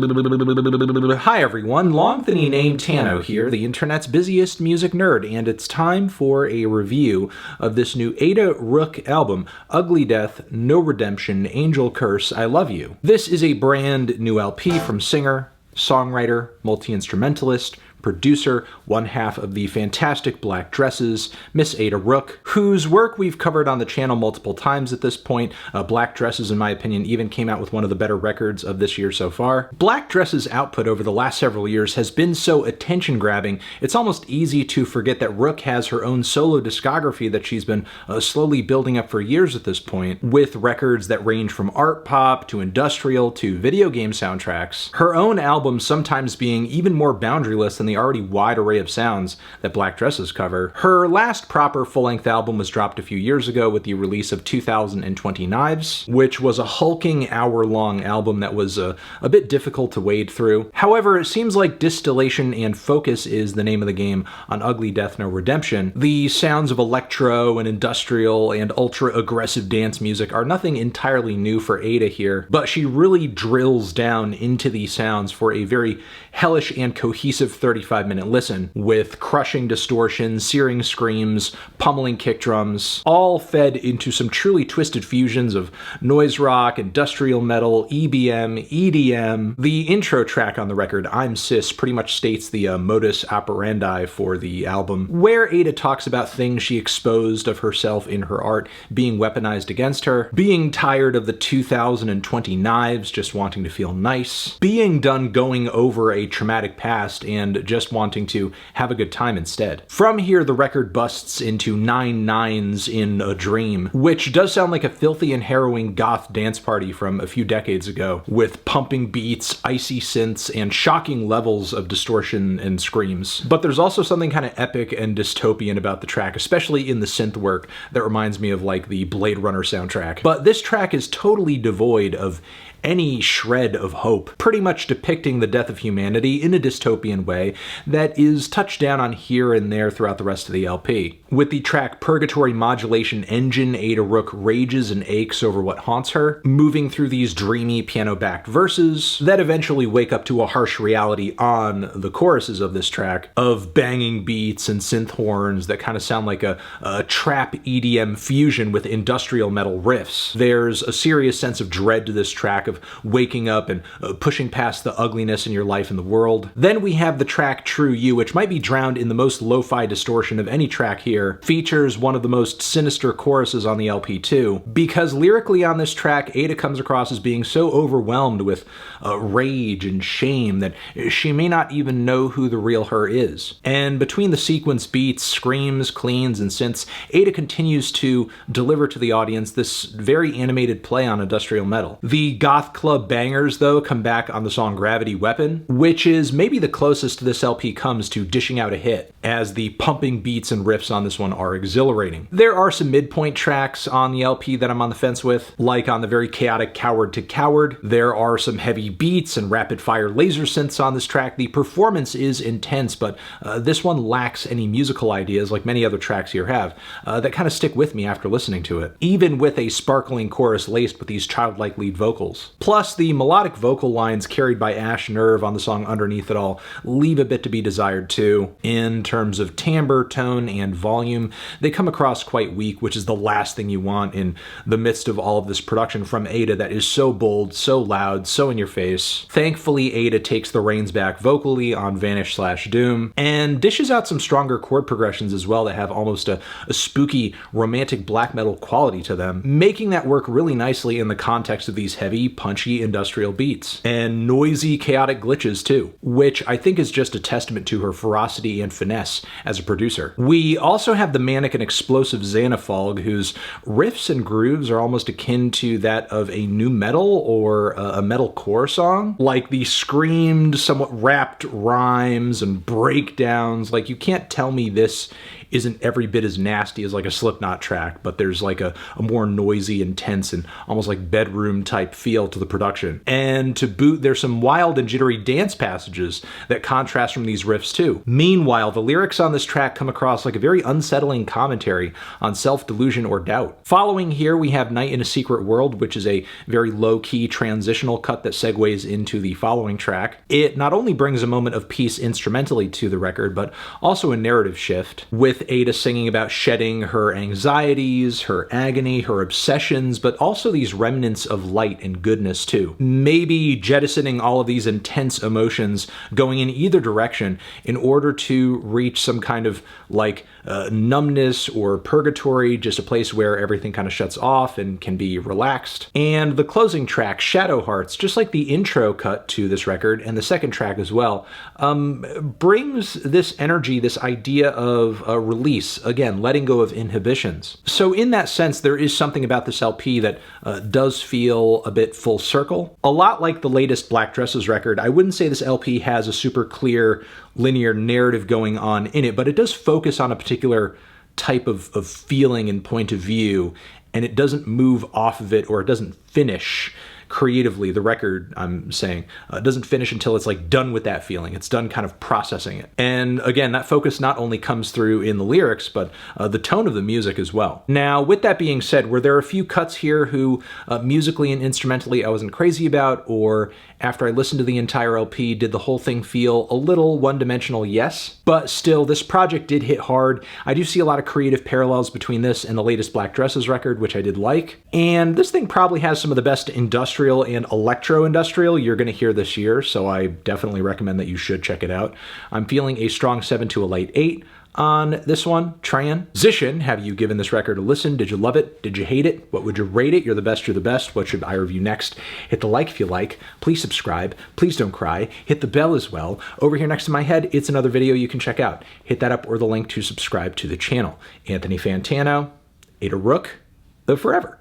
Hi everyone, Longthenny named Tano here, the internet's busiest music nerd, and it's time for a review of this new Ada Rook album, Ugly Death, No Redemption, Angel Curse, I Love You. This is a brand new LP from singer, songwriter, multi-instrumentalist, producer, one half of the fantastic Black Dresses, Miss Ada Rook, whose work we've covered on the channel multiple times at this point. Black Dresses, in my opinion, even came out with one of the better records of this year so far. Black Dresses' output over the last several years has been so attention-grabbing, it's almost easy to forget that Rook has her own solo discography that she's been slowly building up for years at this point, with records that range from art pop to industrial to video game soundtracks. Her own albums sometimes being even more boundaryless than the already wide array of sounds that Black Dresses cover. Her last proper full-length album was dropped a few years ago with the release of 2020 Knives, which was a hulking hour-long album that was a bit difficult to wade through. However, it seems like distillation and focus is the name of the game on Ugly Death, No Redemption. The sounds of electro and industrial and ultra-aggressive dance music are nothing entirely new for Ada here, but she really drills down into these sounds for a very hellish and cohesive 35-minute listen, with crushing distortion, searing screams, pummeling kick drums, all fed into some truly twisted fusions of noise rock, industrial metal, EBM, EDM. The intro track on the record, I'm Sis, pretty much states the modus operandi for the album, where Ada talks about things she exposed of herself in her art being weaponized against her, being tired of the 2020 Knives, just wanting to feel nice, being done going over a traumatic past and just wanting to have a good time instead. From here, the record busts into 9 nines in a dream, which does sound like a filthy and harrowing goth dance party from a few decades ago, with pumping beats, icy synths, and shocking levels of distortion and screams. But there's also something kind of epic and dystopian about the track, especially in the synth work, that reminds me of like the Blade Runner soundtrack. But this track is totally devoid of any shred of hope, pretty much depicting the death of humanity in a dystopian way that is touched down on here and there throughout the rest of the LP. With the track Purgatory modulation engine, Ada Rook rages and aches over what haunts her, moving through these dreamy piano-backed verses that eventually wake up to a harsh reality on the choruses of this track, of banging beats and synth horns that kind of sound like a trap EDM fusion with industrial metal riffs. There's a serious sense of dread to this track, of waking up and pushing past the ugliness in your life and the world. Then we have the track True You, which might be drowned in the most lo-fi distortion of any track here. Features one of the most sinister choruses on the LP too, because lyrically on this track, Ada comes across as being so overwhelmed with rage and shame that she may not even know who the real her is. And between the sequence beats, screams, cleans, and synths, Ada continues to deliver to the audience this very animated play on industrial metal. The goth club bangers, though, come back on the song Gravity Weapon, which is maybe the closest this LP comes to dishing out a hit, as the pumping beats and riffs on this one are exhilarating. There are some midpoint tracks on the LP that I'm on the fence with, like on the very chaotic Coward to Coward. There are some heavy beats and rapid-fire laser synths on this track. The performance is intense, but this one lacks any musical ideas, like many other tracks here have, that kind of stick with me after listening to it, even with a sparkling chorus laced with these childlike lead vocals. Plus, the melodic vocal lines carried by Ash Nerve on the song Underneath It All leave a bit to be desired too. In terms of timbre, tone, and volume, they come across quite weak, which is the last thing you want in the midst of all of this production from Ada that is so bold, so loud, so in your face. Thankfully, Ada takes the reins back vocally on Vanish/Doom, and dishes out some stronger chord progressions as well that have almost a spooky, romantic black metal quality to them, making that work really nicely in the context of these heavy, punchy industrial beats, and noisy, chaotic glitches too, which I think is just a testament to her ferocity and finesse as a producer. We also have the manic and explosive Xana Fog, whose riffs and grooves are almost akin to that of a nu metal or a metalcore song, like the screamed, somewhat rapped rhymes and breakdowns. Like, you can't tell me this isn't every bit as nasty as like a Slipknot track, but there's like a more noisy, intense, and almost like bedroom type feel to the production. And to boot, there's some wild and jittery dance passages that contrast from these riffs too. Meanwhile, the lyrics on this track come across like a very unsettling commentary on self-delusion or doubt. Following here, we have Night in a Secret World, which is a very low-key transitional cut that segues into the following track. It not only brings a moment of peace instrumentally to the record, but also a narrative shift, with Ada singing about shedding her anxieties, her agony, her obsessions, but also these remnants of light and goodness too. Maybe jettisoning all of these intense emotions, going in either direction in order to reach some kind of like numbness or purgatory, just a place where everything kind of shuts off and can be relaxed. And the closing track, Shadow Hearts, just like the intro cut to this record and the second track as well, brings this energy, this idea of release, again, letting go of inhibitions. So in that sense, there is something about this LP that does feel a bit full circle. A lot like the latest Black Dresses record, I wouldn't say this LP has a super clear linear narrative going on in it, but it does focus on a particular type of feeling and point of view, and it doesn't move off of it, or it doesn't finish creatively. The record, I'm saying, doesn't finish until it's like done with that feeling. It's done kind of processing it. And again, that focus not only comes through in the lyrics, but the tone of the music as well. Now, with that being said, were there a few cuts here who musically and instrumentally I wasn't crazy about, or after I listened to the entire LP, did the whole thing feel a little one-dimensional? Yes. But still, this project did hit hard. I do see a lot of creative parallels between this and the latest Black Dresses record, which I did like. And this thing probably has some of the best industrial and electro-industrial you're going to hear this year, so I definitely recommend that you should check it out. I'm feeling a strong 7 to a light 8 on this one. Transition, have you given this record a listen? Did you love it? Did you hate it? What would you rate it? You're the best, you're the best. What should I review next? Hit the like if you like. Please subscribe. Please don't cry. Hit the bell as well. Over here next to my head, it's another video you can check out. Hit that up or the link to subscribe to the channel. Anthony Fantano, Ada Rook, the Forever.